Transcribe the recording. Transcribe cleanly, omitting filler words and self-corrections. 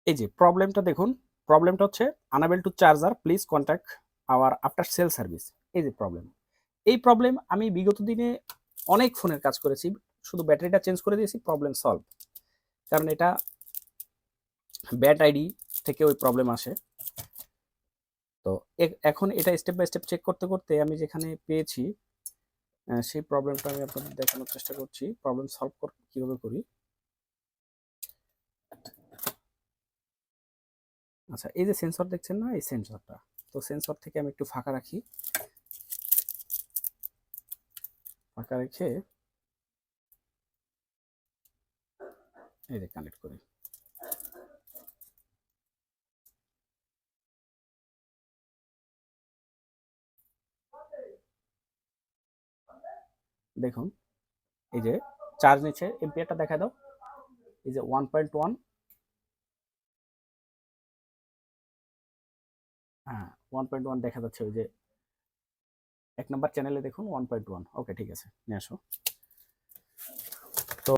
এই যে প্রবলেমটা দেখুন, প্রবলেমটা হচ্ছে unable to charger, please contact our after sale service. এই যে প্রবলেম, এই প্রবলেম আমি বিগত দিনে অনেক ফোনের কাজ করেছি, শুধু ব্যাটারিটা চেঞ্জ করে দিয়েছি, প্রবলেম সলভ। কারণ এটা ব্যাট আইডি থেকে ওই প্রবলেম আসে। তো এখন এটা স্টেপ বাই স্টেপ চেক করতে করতে আমি যেখানে পেয়েছি সেই প্রবলেমটা আমি আপনাদের দেখানোর চেষ্টা করছি, প্রবলেম সলভ কিভাবে করি। আচ্ছা, এই যে সেন্সর দেখছেন না, এই সেন্সরটা, তো সেন্সর থেকে আমি একটু ফাঁকা রাখি, ফাঁকা রেখে এই যে কানেক্ট করি। দেখুন এই যে চার্জ নিচ্ছে, এম্পিয়ারটা দেখা দাও, এই যে 1.1, হ্যাঁ 1.1 দেখা যাচ্ছে, ওই যে 1 নাম্বার চ্যানেলে দেখুন 1.1। ওকে, ঠিক আছে, নিয়ে আসো।